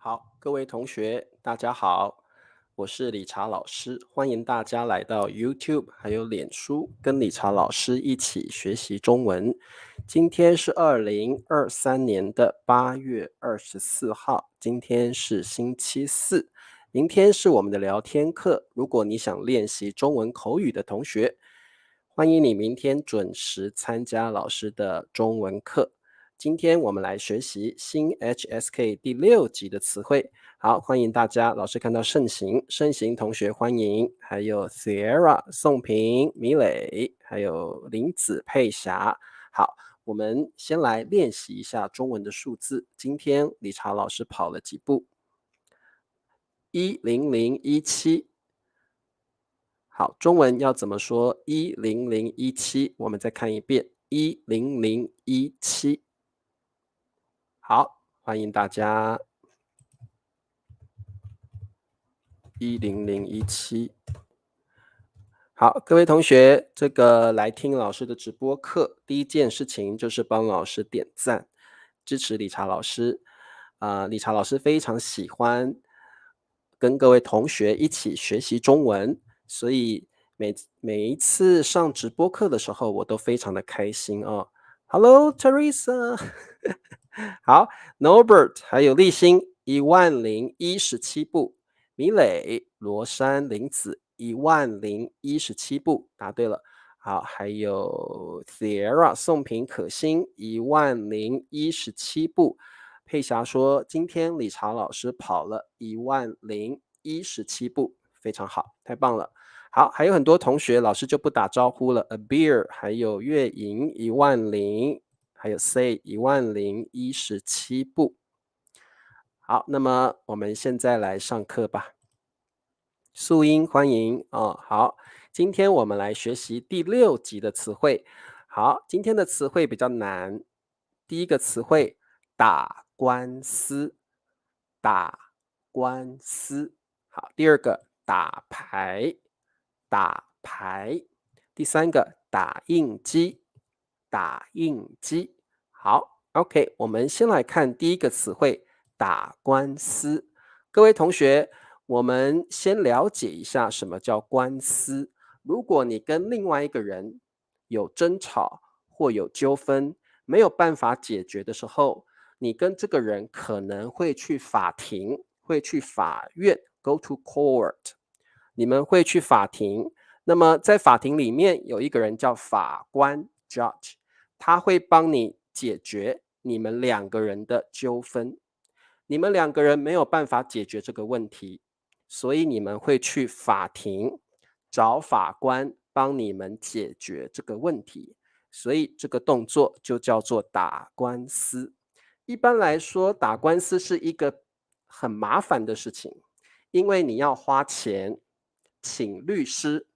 好，各位同学，大家好，我是理查老师，欢迎大家来到 YouTube 还有脸书，跟理查老师一起学习中文。今天是2023年的8月24号，今天是星期四，明天是我们的聊天课。如果你想练习中文口语的同学，欢迎你明天准时参加老师的中文课。今天我们来学习新 HSK 第6集的词汇。好，欢迎大家，老师看到盛行同学欢迎，还有 Sierra、宋平、米磊，还有林子佩霞。好，我们先来练习一下中文的数字。今天理查老师跑了几步？10017。好，中文要怎么说？10017，我们再看一遍10017。好，欢迎大家。10017。好，各位同学，这个来听老师的直播课，第一件事情就是帮老师点赞，支持理查老师。理查老师非常喜欢跟各位同学一起学习中文，所以每一次上直播课的时候，我都非常的开心哦。Hello Teresa，好，Norbert 还有立新10017步，米磊、罗山、林子10017步，答对了。好，还有 Sierra 宋平可欣10017步。佩霞说，今天理查老师跑了10017步，非常好，太棒了。好，还有很多同学，老师就不打招呼了。A beer，还有月莹10000，还有 say 10017步。好，那么我们现在来上课吧。素英，欢迎哦。好，今天我们来学习第6集的词汇。好，今天的词汇比较难。第一个词汇，打官司，打官司。好，第二个，打牌，打牌。第三个，打印机，打印机。好，OK，我们先来看第一个词汇，打官司。各位同学，我们先了解一下什么叫官司。如果你跟另外一个人有争吵或有纠纷，没有办法解决的时候，你跟这个人可能会去法庭，会去法院 （go to court）。你们会去法庭，那么在法庭里面有一个人叫法官 （judge），他会帮你解决你们两个人的纠纷。你们两个人没有办法解决这个问题，所以你们会去法庭找法官帮你们解决这个问题，所以这个动作就叫做打官司。一般来说，打官司是一个很麻烦的事情，因为你要花钱请律师，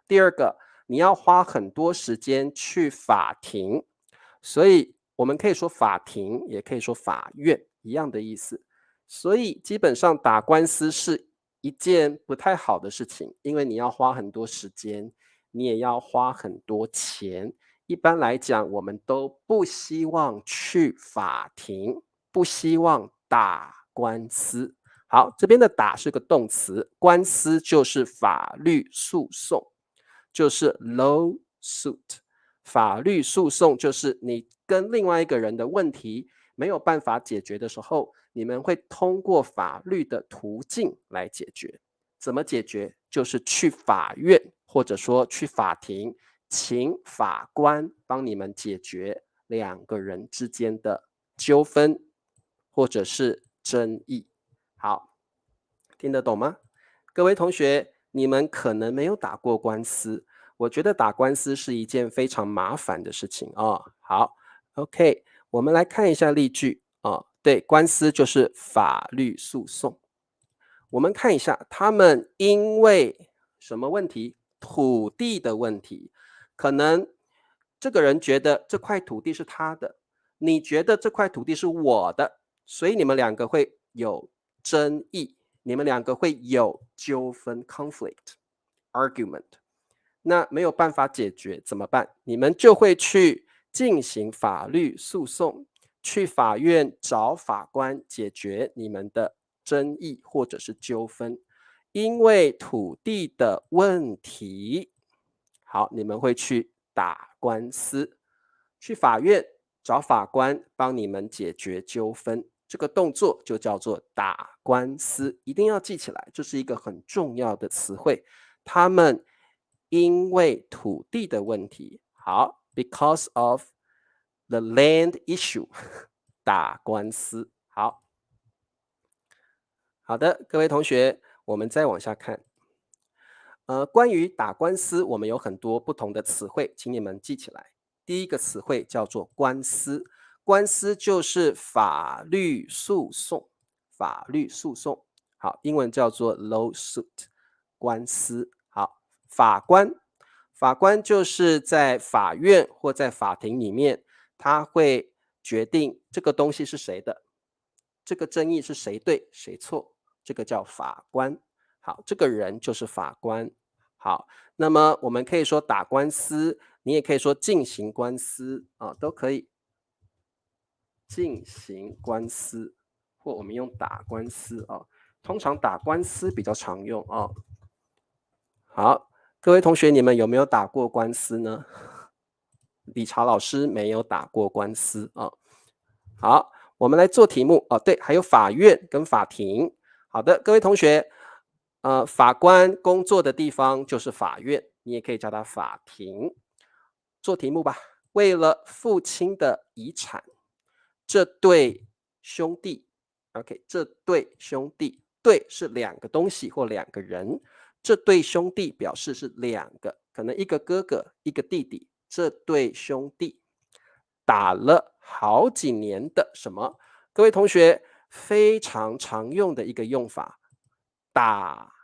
第二个你要花很多时间去法庭，所以我们可以说法庭，也可以说法院，一样的意思。所以基本上打官司是一件不太好的事情，因为你要花很多时间，你也要花很多钱。一般来讲，我们都不希望去法庭，不希望打官司。好，这边的打是个动词，官司就是法律诉讼，就是 lawsuit。法律诉讼就是你跟另外一个人的问题没有办法解决的时候，你们会通过法律的途径来解决。怎么解决？就是去法院，或者说去法庭，请法官帮你们解决两个人之间的纠纷，或者是争议。好，听得懂吗？各位同学，你们可能没有打过官司，我觉得打官司是一件非常麻烦的事情哦。好，OK，我们来看一下例句哦。对，官司就是法律诉讼。我们看一下，他们因为什么问题？土地的问题。可能这个人觉得这块土地是他的，你觉得这块土地是我的，所以你们两个会有争议，你们两个会有纠纷 （conflict, argument）。那没有办法解决怎么办？你们就会去进行法律诉讼，去法院找法官解决你们的争议或者是纠纷，因为土地的问题，好，你们会去打官司，去法院找法官帮你们解决纠纷，这个动作就叫做打官司，一定要记起来，这是一个很重要的词汇。他们因为土地的问题，好 ，because of the land issue，打官司。好的，各位同学，我们再往下看。关于打官司，我们有很多不同的词汇，请你们记起来。第一个词汇叫做官司，官司就是法律诉讼，法律诉讼。好，英文叫做 lawsuit，官司。好，法官，法官就是在法院或在法庭里面，他会决定这个东西是谁的，这个争议是谁对谁错，这个叫法官。好，这个人就是法官。好，那么我们可以说打官司，你也可以说进行官司啊，都可以。进行官司，或我们用打官司啊，通常打官司比较常用啊。好，各位同学，你们有没有打过官司呢？理查老师没有打过官司啊。好，我们来做题目哦。对，还有法院跟法庭。好的，各位同学，法官工作的地方就是法院，你也可以叫它法庭。做题目吧。为了父亲的遗产，这对兄弟 ，OK， 这对兄弟，对是两个东西或两个人，这对兄弟表示是两个，可能一个哥哥，一个弟弟，这对兄弟打了好几年的什么？各位同学非常常用的一个用法，打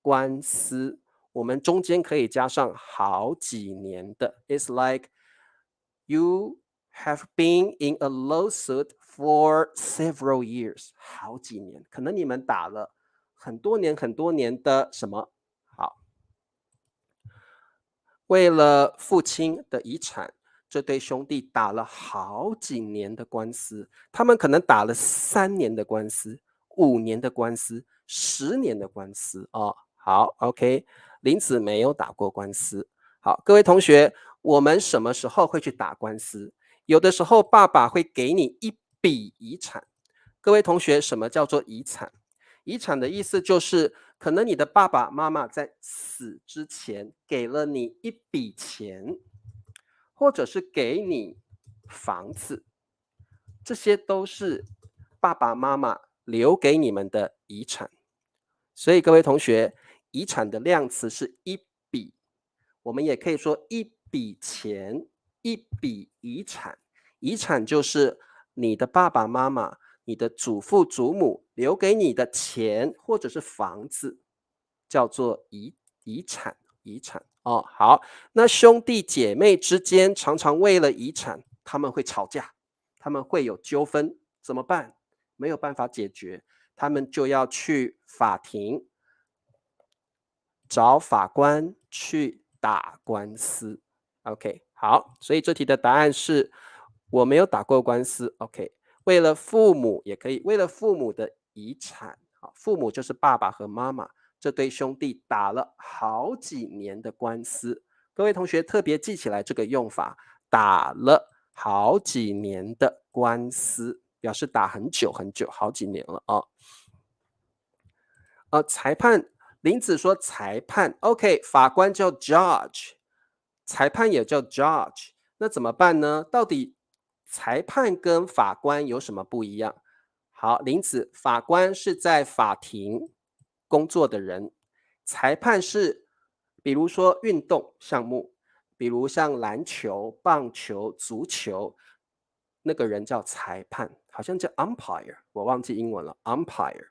官司，我们中间可以加上好几年的。It's like you have been in a lawsuit for several years，好几年，可能你们打了很多年很多年的什么？好，为了父亲的遗产，这对兄弟打了好几年的官司，他们可能打了3年的官司、5年的官司、10年的官司哦。好 ，OK， 林子没有打过官司。好，各位同学，我们什么时候会去打官司？有的时候爸爸会给你一笔遗产。各位同学，什么叫做遗产？遗产的意思就是，可能你的爸爸妈妈在死之前给了你一笔钱，或者是给你房子，这些都是爸爸妈妈留给你们的遗产。所以各位同学，遗产的量词是一笔，我们也可以说一笔钱，一笔遗产。遗产就是你的爸爸妈妈、你的祖父祖母留给你的钱或者是房子，叫做遗产。遗产哦，好，那兄弟姐妹之间常常为了遗产，他们会吵架，他们会有纠纷，怎么办？没有办法解决，他们就要去法庭找法官去打官司。OK， 好，所以这题的答案是我没有打过官司。OK， 为了父母也可以，为了父母的遗产，好，父母就是爸爸和妈妈，这对兄弟打了好几年的官司。各位同学特别记起来这个用法，打了好几年的官司，表示打很久很久，好几年了啊。裁判，林子说裁判 ，OK， 法官叫 judge， 裁判也叫 judge， 那怎么办呢？到底裁判跟法官有什么不一样？好，林子，法官是在法庭工作的人，裁判是比如说运动项目，比如像篮球、棒球、足球，那个人叫裁判，好像叫 umpire， 我忘记英文了 umpire。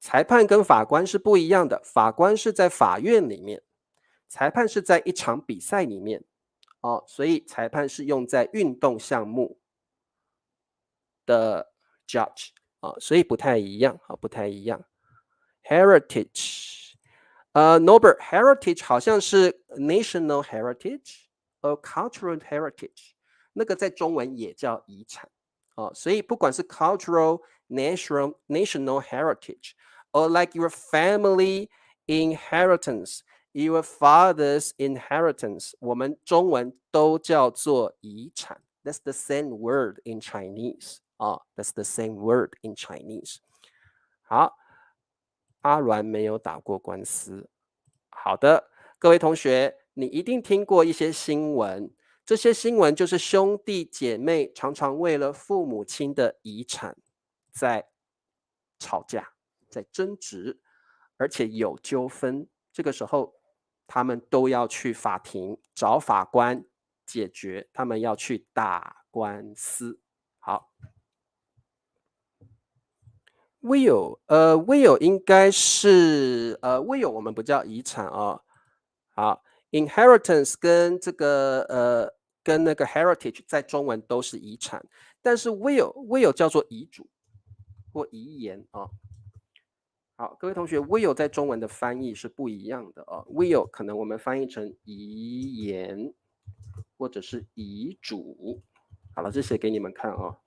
裁判跟法官是不一样的，法官是在法院里面，裁判是在一场比赛里面。哦，所以裁判是用在运动项目的 judge 啊，所以不太一样啊，不太一样。Heritage，Norbert heritage 好像是 national heritage，cultural heritage，那个在中文也叫遗产。哦，所以不管是 cultural national heritage, or like your family inheritance, your father's inheritance. 我们中文都叫做遗产。That's the same word in Chinese. That's the same word in Chinese. 好，阿鸾没有打过官司。好的，各位同学，你一定听过一些新闻，这些新闻就是兄弟姐妹常常为了父母亲的遗产在吵架，在争执，而且有纠纷。这个时候，他们都要去法庭找法官解决，他们要去打官司。好。will 应该是will 我们不叫遗产哦。好，inheritance 跟这个跟那个 heritage 在中文都是遗产，但是 will 叫做遗嘱或遗言哦。好，各位同学 will 在中文的翻译是不一样的哦。will 可能我们翻译成遗言或者是遗嘱。好了，这写给你们看哦。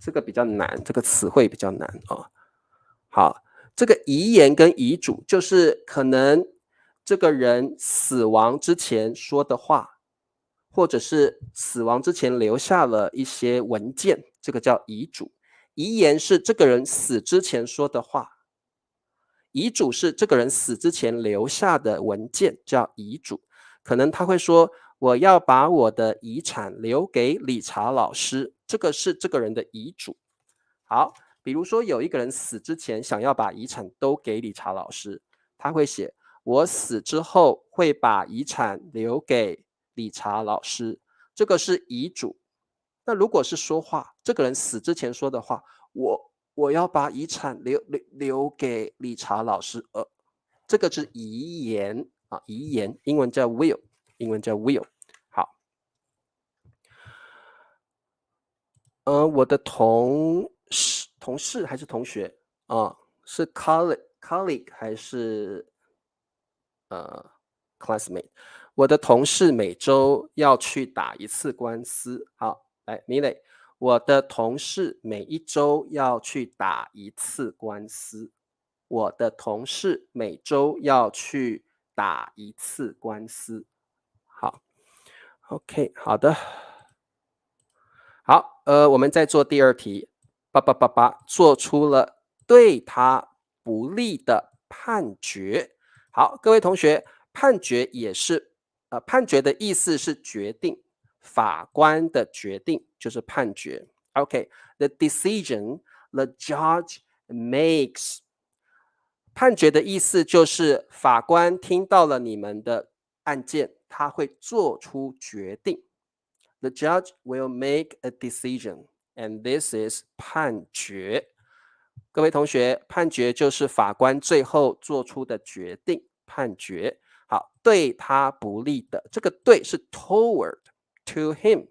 这个比较难，这个词汇比较难哦。好，这个遗言跟遗嘱就是可能这个人死亡之前说的话，或者是死亡之前留下了一些文件，这个叫遗嘱。遗言是这个人死之前说的话，遗嘱是这个人死之前留下的文件，叫遗嘱。可能他会说：“我要把我的遗产留给理查老师。”这个是这个人的遗嘱。好，比如说有一个人死之前想要把遗产都给理查老师，他会写：“我死之后会把遗产留给理查老师。”这个是遗嘱。那如果是说话，这个人死之前说的话，我要把遗产留给理查老师，这个是遗言啊，遗言，英文叫 will， 英文叫 will。好，我的同事还是同学啊？是 colleague 还是classmate？我的同事每周要去打一次官司。好，来，米磊，我的同事每一周要去打一次官司。我的同事每周要去打一次官司。好 ，OK， 好的。好，我们再做第二题。做出了对他不利的判决。好，各位同学，判决也是，判决的意思是决定，法官的决定就是判决。OK，the decision the judge makes。判决的意思就是法官听到了你们的案件，他会做出决定。The judge will make a decision, and this is 判决。各位同学，判决就是法官最后做出的决定，判决。好，对他不利的，这个对是 toward to him，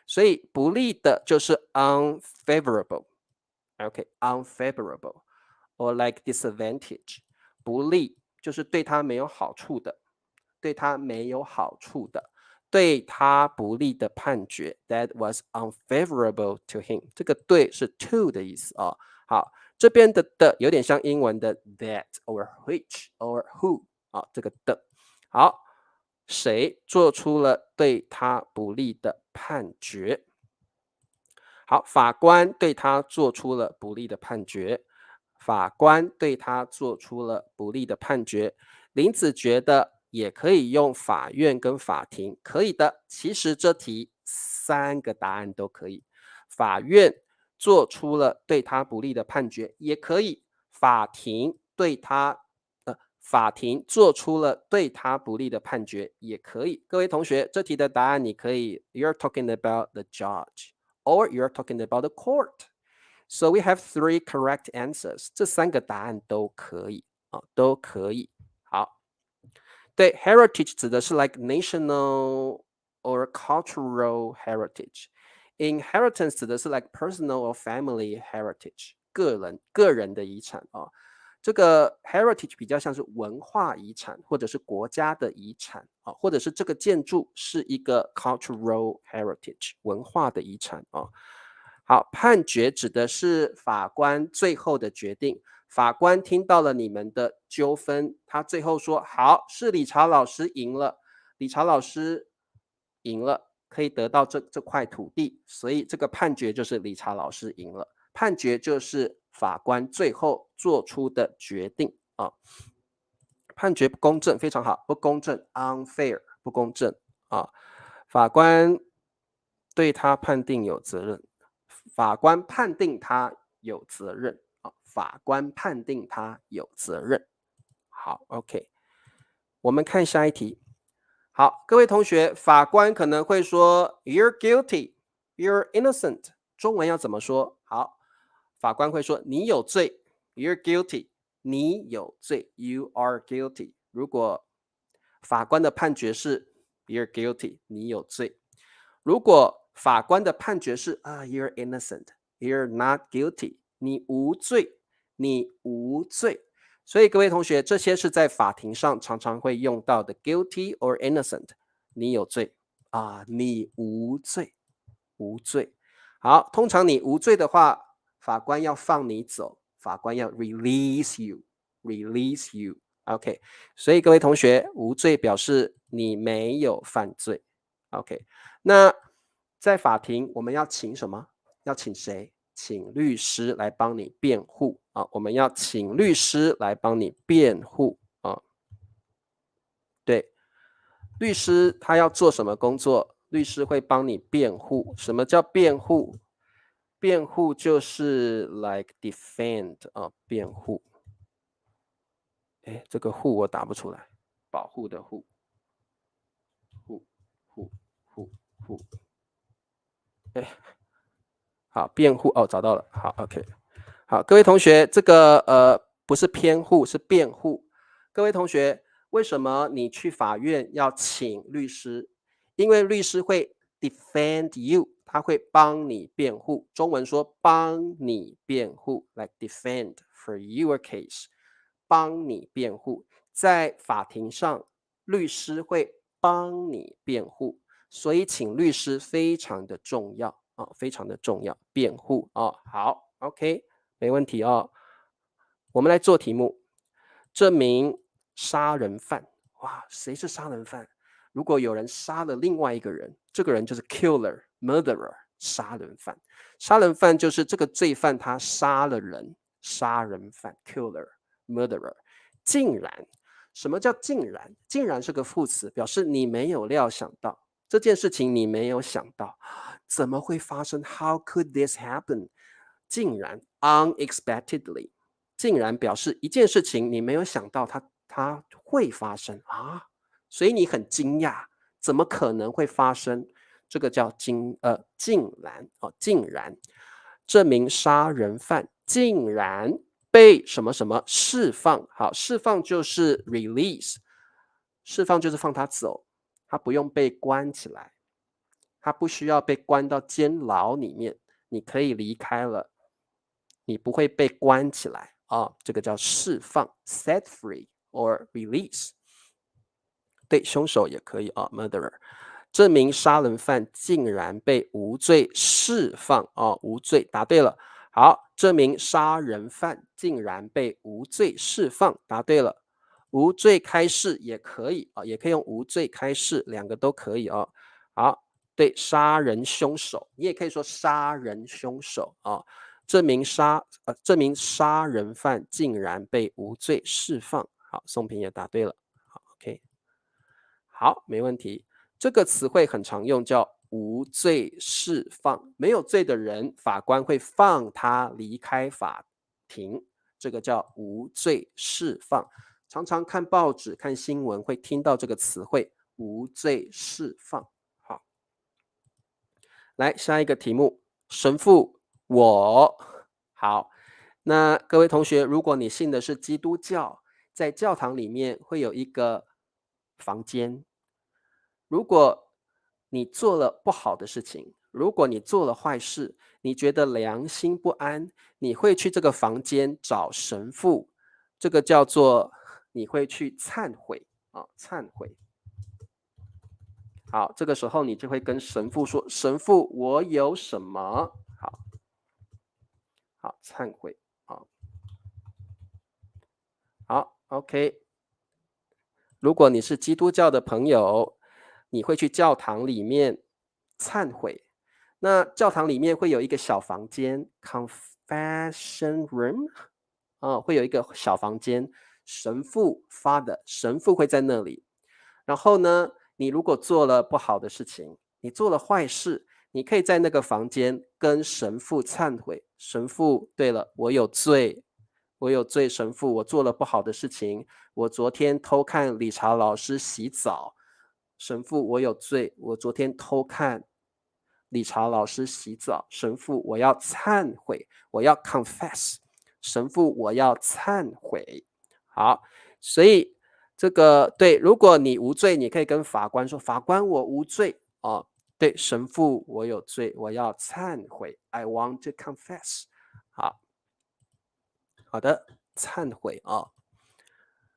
所以不利的就是 unfavorable。OK，unfavorable or like disadvantage，不利就是对他没有好处的，对他没有好处的。对他不利的判决 ，that was unfavorable to him。这个对是 to 的意思哦。好，这边的有点像英文的 that or which or who 啊，这个的。好，谁做出了对他不利的判决？好，法官对他做出了不利的判决。法官对他做出了不利的判决。林子觉得也可以用法院跟法庭，可以的。其实这题3个答案都可以。法院做出了对他不利的判决，也可以。法庭做出了对他不利的判决，也可以。各位同学，这题的答案你可以 ，you're talking about the judge or you're talking about the court. So we have 3 correct answers. 这3个答案都可以啊，都可以。好，对 heritage 指的是 like national or cultural heritage. Inheritance 指的是 like personal or family heritage，个人的遗产啊。这个 heritage 比较像是文化遗产，或者是国家的遗产啊，或者是这个建筑是一个 cultural heritage 文化的遗产啊。好，判决指的是法官最后的决定。法官听到了你们的纠纷，他最后说：好，是理查老师赢了，理查老师赢了，可以得到这块土地，所以这个判决就是理查老师赢了。判决就是法官最后做出的决定啊。判决不公正，非常好，不公正 unfair 不公正啊。法官对他判定有责任，法官判定他有责任啊，法官判定他有责任。好 ，OK， 我们看下一题。好，各位同学，法官可能会说 "You're guilty", "You're innocent"， 中文要怎么说？好，法官会说你有罪 "You're guilty"， 你有罪 "You are guilty"。如果法官的判决是 "You're guilty"， 你有罪。如果法官的判决是"You're innocent", "You're not guilty"， 你无罪，你无罪。所以各位同学，这些是在法庭上常常会用到的 guilty or innocent， 你有罪你无罪，无罪。好，通常你无罪的话，法官要放你走，法官要 release you，release you。OK， 所以各位同学，无罪表示你没有犯罪。OK， 那在法庭我们要请什么？要请谁？请律师来帮你辩护啊！我们要请律师来帮你辩护啊！对，律师他要做什么工作？律师会帮你辩护。什么叫辩护？辩护就是 like defend 辩护。哎，这个护我打不出来，保护的护，护护护护。哎，好，辩护找到了，好 ，OK。好，各位同学，这个不是偏护，是辩护。各位同学，为什么你去法院要请律师？因为律师会 defend you， 他会帮你辩护。中文说帮你辩护 ，like defend for your case， 帮你辩护。在法庭上，律师会帮你辩护，所以请律师非常的重要非常的重要。辩护好 ，OK。没问题我们来做题目。这名杀人犯，哇，谁是杀人犯？如果有人杀了另外一个人，这个人就是 killer、murderer， 杀人犯。杀人犯就是这个罪犯他杀了人，杀人犯 killer、murderer。竟然，什么叫竟然？竟然是个副词，表示你没有料想到这件事情，你没有想到，怎么会发生 ？How could this happen？竟然 unexpectedly， 竟然表示一件事情你没有想到它会发生所以你很惊讶，怎么可能会发生？这个叫竟然竟然，这名杀人犯竟然被什么什么释放。好，释放就是 release， 释放就是放他走，他不用被关起来，他不需要被关到监牢里面，你可以离开了。你不会被关起来这个叫释放 set free or release。 对，凶手也可以murderer。 这名杀人犯竟然被无罪释放无罪，答对了。好，这名杀人犯竟然被无罪释放，答对了。无罪开释也可以也可以用无罪开释，两个都可以好，对，杀人凶手，你也可以说杀人凶手这名杀人犯竟然被无罪释放。好，宋平也答对了。好 ，OK， 好，没问题。这个词汇很常用，叫无罪释放。没有罪的人，法官会放他离开法庭，这个叫无罪释放。常常看报纸、看新闻会听到这个词汇，无罪释放。好，来下一个题目，神父，我好。那各位同学，如果你信的是基督教，在教堂里面会有一个房间。如果你做了不好的事情，如果你做了坏事，你觉得良心不安，你会去这个房间找神父，这个叫做你会去忏悔忏悔。好，这个时候你就会跟神父说：神父，我有什么？好，忏悔啊。好，OK。如果你是基督教的朋友，你会去教堂里面忏悔。那教堂里面会有一个小房间 （confession room），会有一个小房间，神父 （Father） 神父会在那里。然后呢，你如果做了不好的事情，你做了坏事，你可以在那个房间跟神父忏悔。神父，对了，我有罪，我有罪，神父，我做了不好的事情。我昨天偷看理查老师洗澡，神父，我有罪，我昨天偷看理查老师洗澡，神父，我要忏悔，我要 confess，神父，我要忏悔。好，所以这个对，如果你无罪，你可以跟法官说，法官，我无罪哦。对，神父，我有罪，我要忏悔。I want to confess。好，好的，忏悔啊。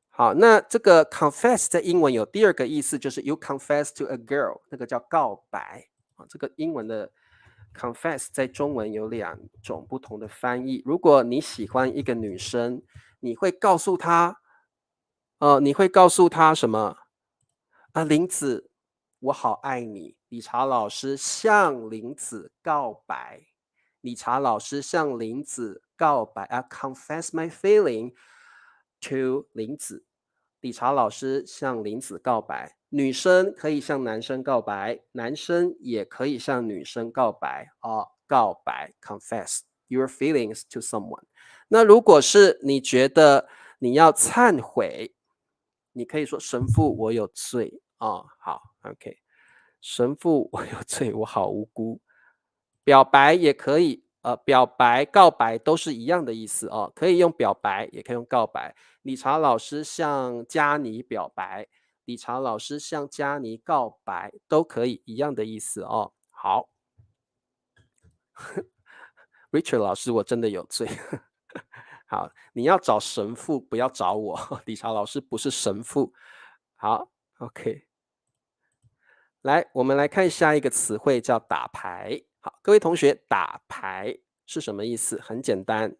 好，那这个 confess 在英文有第二个意思，就是 you confess to a girl，那个叫告白啊。这个英文的 confess 在中文有两种不同的翻译。如果你喜欢一个女生，你会告诉她，你会告诉她什么？林子，我好爱你。理查老师向林子告白。理查老师向林子告白，I confess my feeling to 林子。理查老师向林子告白。女生可以向男生告白，男生也可以向女生告白告白 confess your feelings to someone。那如果是你觉得你要忏悔，你可以说神父，我有罪好 OK。神父，我有罪，我好无辜。表白也可以，表白、告白都是一样的意思哦，可以用表白，也可以用告白。理查老师向佳妮表白，理查老师向佳妮告白，都可以一样的意思哦。好，Richard 老师，我真的有罪。好，你要找神父，不要找我。理查老师不是神父。好，OK。来，我们来看下一个词汇，叫打牌。好，各位同学，打牌是什么意思？很简单，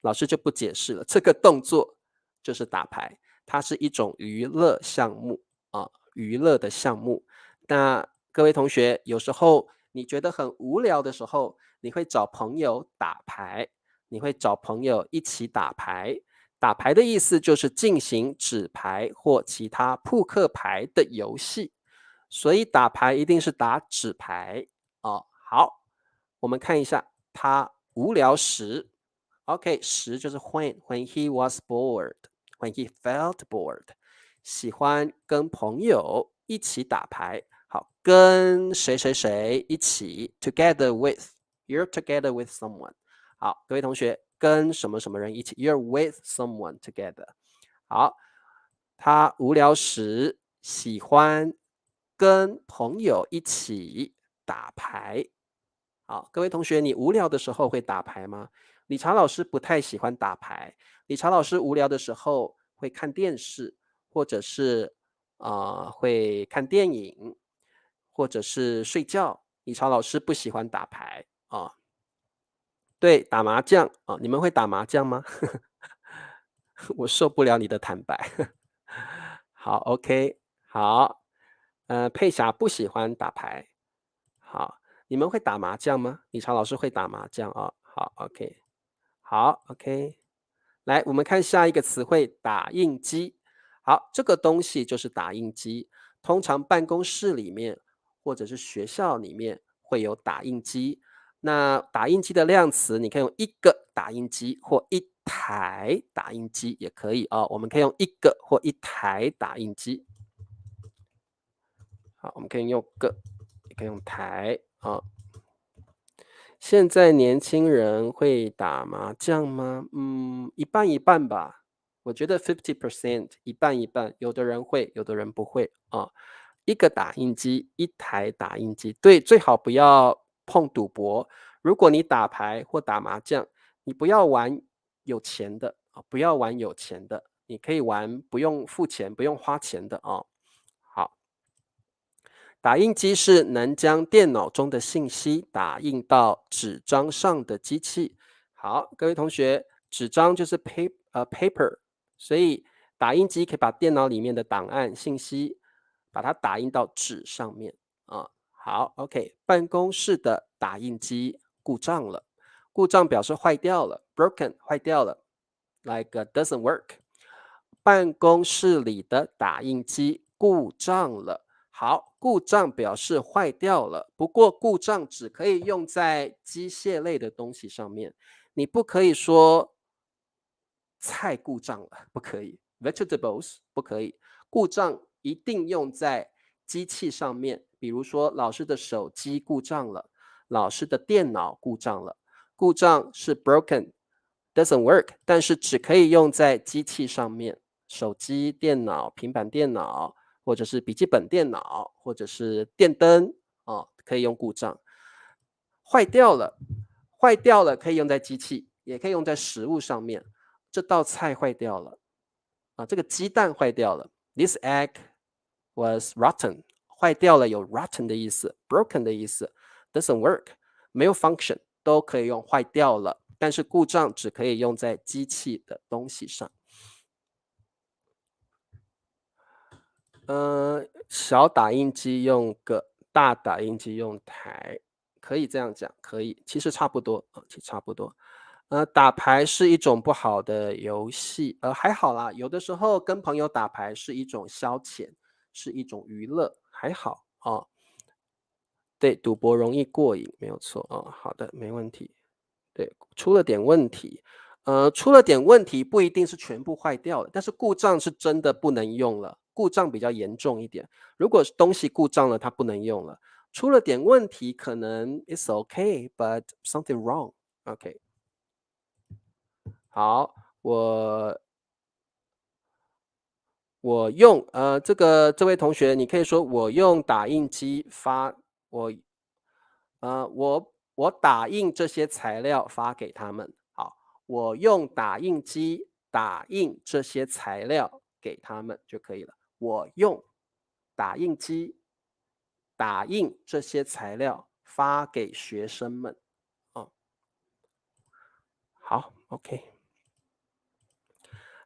老师就不解释了。这个动作就是打牌，它是一种娱乐项目娱乐的项目。那各位同学，有时候你觉得很无聊的时候，你会找朋友打牌，你会找朋友一起打牌。打牌的意思就是进行纸牌或其他扑克牌的游戏。所以打牌一定是打纸牌好，我们看一下他无聊时，OK，时就是 when he was bored，when he felt bored，喜欢跟朋友一起打牌。好，跟谁谁谁一起 together with，you're together with someone。好，各位同学，跟什么什么人一起 ，you're with someone together。好，他无聊时喜欢跟朋友一起打牌。好，各位同学，你无聊的时候会打牌吗？理查老师不太喜欢打牌。理查老师无聊的时候会看电视，或者是会看电影，或者是睡觉。理查老师不喜欢打牌对，打麻将你们会打麻将吗？我受不了你的坦白。好，OK，好，佩霞不喜欢打牌。好，你们会打麻将吗？理查老师会打麻将好，OK，好，OK。来，我们看下一个词汇，打印机。好，这个东西就是打印机。通常办公室里面或者是学校里面会有打印机。那打印机的量词，你可以用一个打印机或一台打印机也可以我们可以用一个或一台打印机。好，我们可以用个，也可以用台现在年轻人会打麻将吗？一半一半吧。我觉得50%，一半一半，有的人会，有的人不会一个打印机，一台打印机，对，最好不要碰赌博。如果你打牌或打麻将，你不要玩有钱的不要玩有钱的，你可以玩不用付钱、不用花钱的好。打印机是能将电脑中的信息打印到纸张上的机器。好，各位同学，纸张就是 paper，所以打印机可以把电脑里面的档案信息把它打印到纸上面啊。好，OK，办公室的打印机故障了，故障表示坏掉了，broken 坏掉了，like doesn't work。办公室里的打印机故障了。好，故障表示坏掉了，不过故障只可以用在机械类的东西上面，你不可以说菜故障了，不可以，vegetables 不可以，故障一定用在机器上面，比如说老师的手机故障了，老师的电脑故障了，故障是 broken，doesn't work，但是只可以用在机器上面，手机、电脑、平板电脑，或者是笔记本电脑，或者是电灯可以用故障。坏掉了，坏掉了可以用在机器，也可以用在食物上面。这道菜坏掉了这个鸡蛋坏掉了。This egg was rotten，坏掉了有 rotten 的意思 ，broken 的意思 ，doesn't work，没有 function 都可以用坏掉了，但是故障只可以用在机器的东西上。小打印机用个，大打印机用台，可以这样讲，可以，其实差不多其实差不多。打牌是一种不好的游戏，还好啦，有的时候跟朋友打牌是一种消遣，是一种娱乐，还好对，赌博容易过瘾，没有错好的，没问题。对，出了点问题，出了点问题不一定是全部坏掉了，但是故障是真的不能用了，故障比较严重一点。如果是东西故障了，它不能用了。出了点问题，可能 it's okay, but something wrong. OK，好，我用这位同学，你可以说我用打印机发我我打印这些材料发给他们。好，我用打印机打印这些材料给他们就可以了。我用打印机打印这些材料发给学生们。好，OK。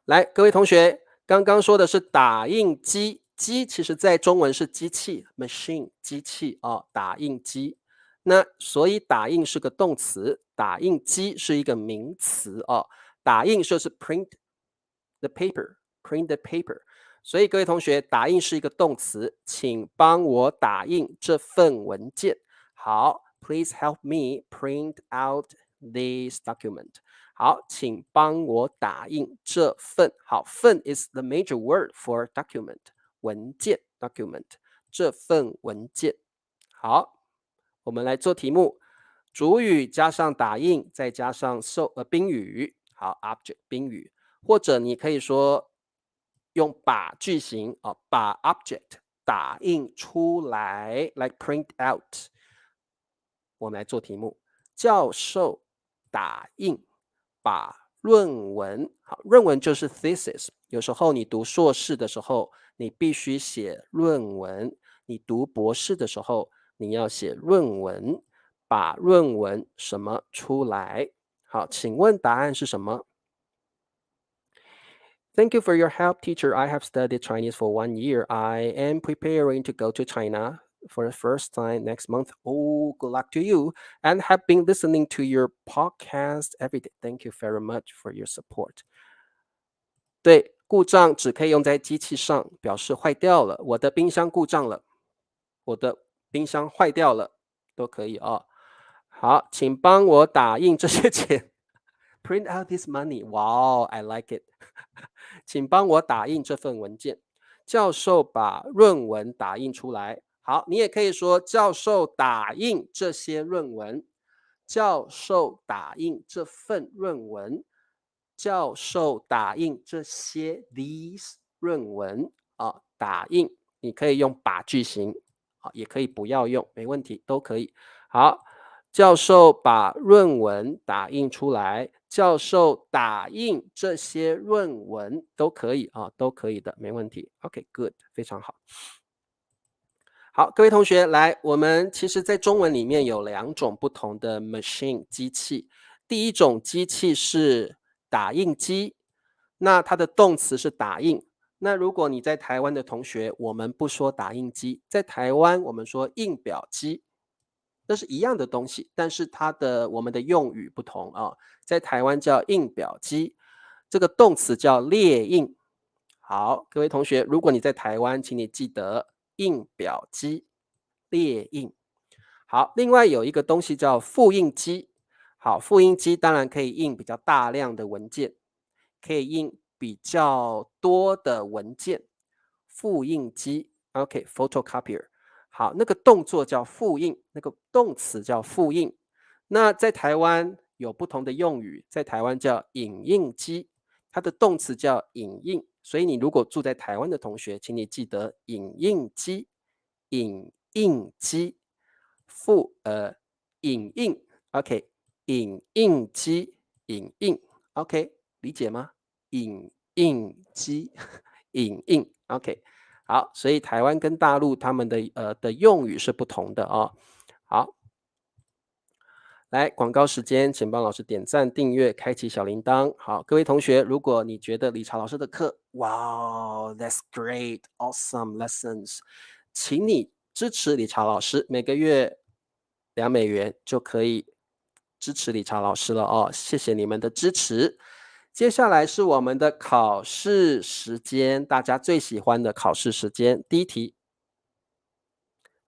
来，各位同学，刚刚说的是打印机，机其实在中文是机器 （machine），机器打印机。那所以打印是个动词，打印机是一个名词打印就是 print the paper，print the paper。所以各位同学，打印是一个动词，请帮我打印这份文件。好，Please help me print out this document。好，请帮我打印这份。好，份 is the major word for document，文件 document，这份文件。好，我们来做题目，主语加上打印，再加上宾语。好 ，object 宾语，或者你可以说用把句型把 object 打印出来，like print out。我们来做题目，教授打印把论文，好，论文就是 thesis。有时候你读硕士的时候，你必须写论文；你读博士的时候，你要写论文，把论文什么出来？好，请问答案是什么？Thank you for your help, teacher. I have studied Chinese for 1 year. I am preparing to go to China for the first time next month. Oh, good luck to you. And have been listening to your podcast every day. Thank you very much for your support. 对，故障只可以用在机器上，表示坏掉了。我的冰箱故障了，我的冰箱坏掉了，都可以好，请帮我打印这些钱。Print out this money. Wow, I like it. 请帮我打印这份文件。教授把论文打印出来。好，你也可以说教授打印这些论文。教授打印这份论文。教授打印这些 these 论文打印你可以用把句型也可以不要用，没问题，都可以。好，教授把论文打印出来，教授打印这些论文都可以都可以的，没问题。OK，good，非常好。好，各位同学，来，我们其实在中文里面有2种不同的 machine 机器，第一种机器是打印机，那它的动词是打印。那如果你在台湾的同学，我们不说打印机，在台湾我们说印表机，那是一样的东西，但是我们的用语不同啊。在台湾叫印表机，这个动词叫列印。好，各位同学，如果你在台湾，请你记得印表机、列印。好，另外有一个东西叫复印机。好，复印机当然可以印比较大量的文件，可以印比较多的文件。复印机 ，OK，photocopier。好，那个动作叫复印，那个动词叫复印。那在台湾有不同的用语，在台湾叫影印机，它的动词叫影印。所以你如果住在台湾的同学，请你记得影印机、影印机、影印，OK，影印机、影印，OK，理解吗？影印机、影印，OK。好，所以台湾跟大陆他们的用语是不同的哦。好，来广告时间，请帮老师点赞、订阅、开启小铃铛。好，各位同学，如果你觉得理查老师的课，哇，That's great, awesome lessons，请你支持理查老师，每个月$2就可以支持理查老师了哦。谢谢你们的支持。接下来是我们的考试时间，大家最喜欢的考试时间。第一题，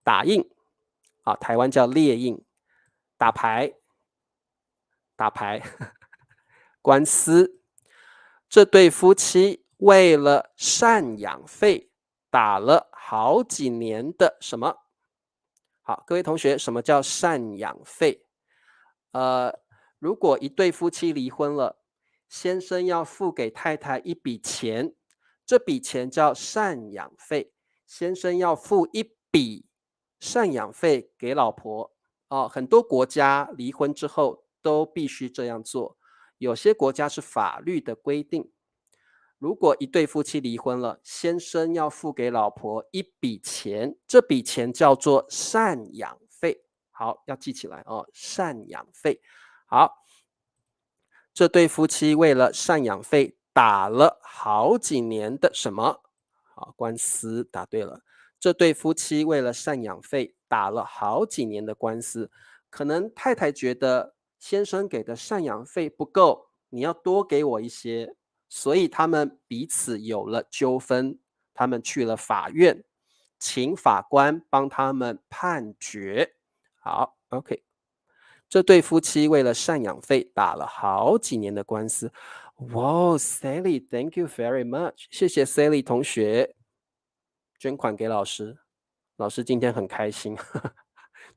打印啊，台湾叫列印，打牌，打牌，官司。这对夫妻为了赡养费打了好几年的什么？好，各位同学，什么叫赡养费？呃，如果一对夫妻离婚了，先生要付给太太一笔钱，这笔钱叫赡养费。先生要付一笔赡养费给老婆。哦，很多国家离婚之后都必须这样做，有些国家是法律的规定。如果一对夫妻离婚了，先生要付给老婆一笔钱，这笔钱叫做赡养费。好，要记起来哦，赡养费。好，这对夫妻为了赡养费打了好几年的什么？好，官司，答对了。这对夫妻为了赡养费打了好几年的官司，可能太太觉得先生给的赡养费不够，你要多给我一些，所以他们彼此有了纠纷，他们去了法院，请法官帮他们判决。好，OK，这对夫妻为了赡养费打了好几年的官司。哇，Sally，Thank you very much，谢谢 Sally 同学捐款给老师，老师今天很开心，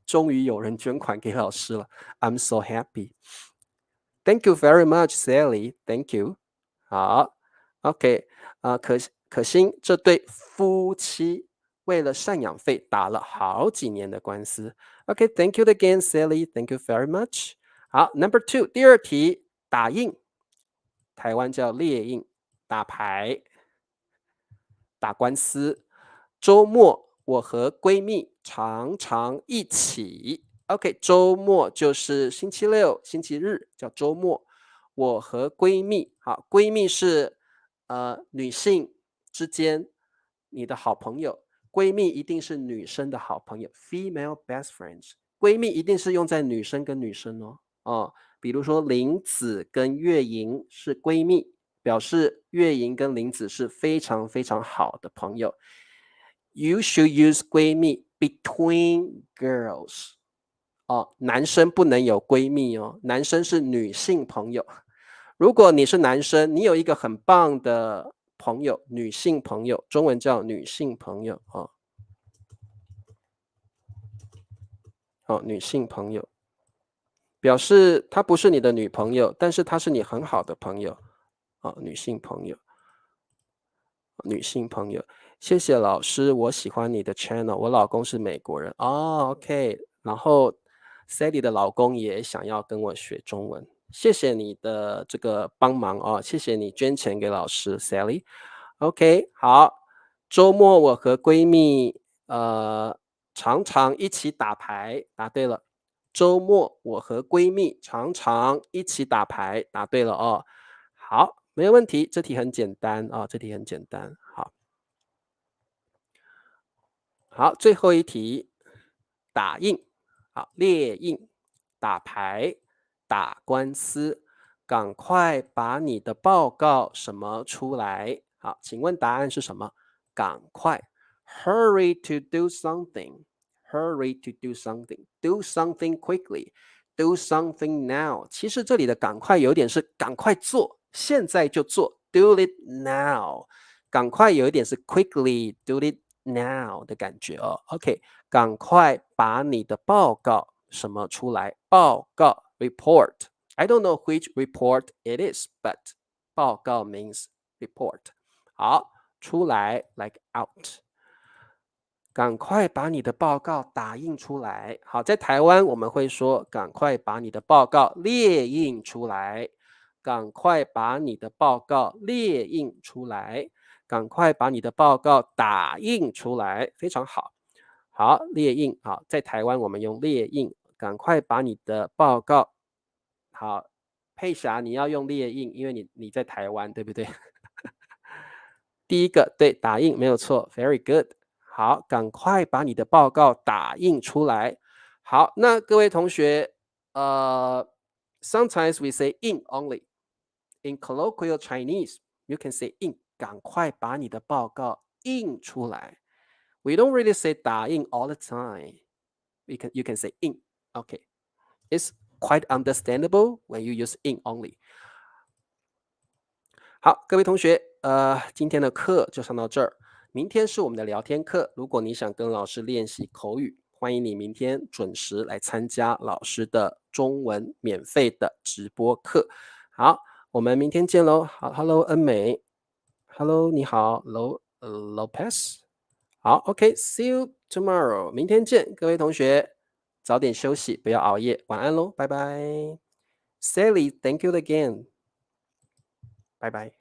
终于有人捐款给老师了，I'm so happy。Thank you very much, Sally. Thank you。好，OK，可欣这对夫妻为了赡养费打了好几年的官司。OK，Thank you again, Sally. Thank you very much。好，Number two，第二题，打印，台湾叫列印，打牌，打官司。周末我和闺蜜常常一起。OK，周末就是星期六、星期日，叫周末。我和闺蜜，好，闺蜜是女性之间你的好朋友，闺蜜一定是女生的好朋友，female best friends。闺蜜一定是用在女生跟女生哦。哦，比如说林子跟月莹是闺蜜，表示月莹跟林子是非常非常好的朋友。You should use 闺蜜 between girls。哦，男生不能有闺蜜哦，男生是女性朋友。如果你是男生，你有一个很棒的朋友，女性朋友，中文叫女性朋友哦。哦，女性朋友表示她不是你的女朋友，但是她是你很好的朋友。哦，女性朋友，女性朋友，谢谢老师，我喜欢你的 channel。我老公是美国人哦，OK。然后 Sally 的老公也想要跟我学中文，谢谢你的这个帮忙哦，谢谢你捐钱给老师 Sally。OK，好，周末我和闺蜜常常一起打牌，答对了。周末我和闺蜜常常一起打牌，答对了哦。好，没有问题，这题很简单啊，这题很简单。好，好，最后一题，打印，好，列印，打牌，打官司，赶快把你的报告什么出来？好，请问答案是什么？赶快，hurry to do something。Hurry to do something. Do something quickly. Do something now. 其实这里的赶快有点是赶快做，现在就做。Do it now. 赶快有一点是 quickly. Do it now 的感觉哦。OK，赶快把你的报告什么出来？报告 report. I don't know which report it is, but 报告 means report. 好，出来 like out。赶快把你的报告打印出来。好，在台湾我们会说，赶快把你的报告列印出来。赶快把你的报告列印出来。赶快把你的报告打印出来，非常好。好，列印。好，在台湾我们用列印。赶快把你的报告。好，佩霞，你要用列印，因为你在台湾，对不对？第一个对，打印没有错，very good。好，赶快把你的报告打印出来。好，那各位同学，sometimes we say in only. In colloquial Chinese, you can say in. 赶快把你的报告印出来。We don't really say 打印 all the time. You can say in. Okay. It's quite understandable when you use in only. 好，各位同学，今天的课就上到这儿。明天是我们的聊天课，如果你想跟老师练习口语，欢迎你明天准时来参加老师的中文免费的直播课。好，我们明天见喽。好，Hello，恩美，Hello，你好，Lopez。好，OK，See you tomorrow，明天见，各位同学，早点休息，不要熬夜，晚安喽，拜拜。Sally，thank you again，拜拜。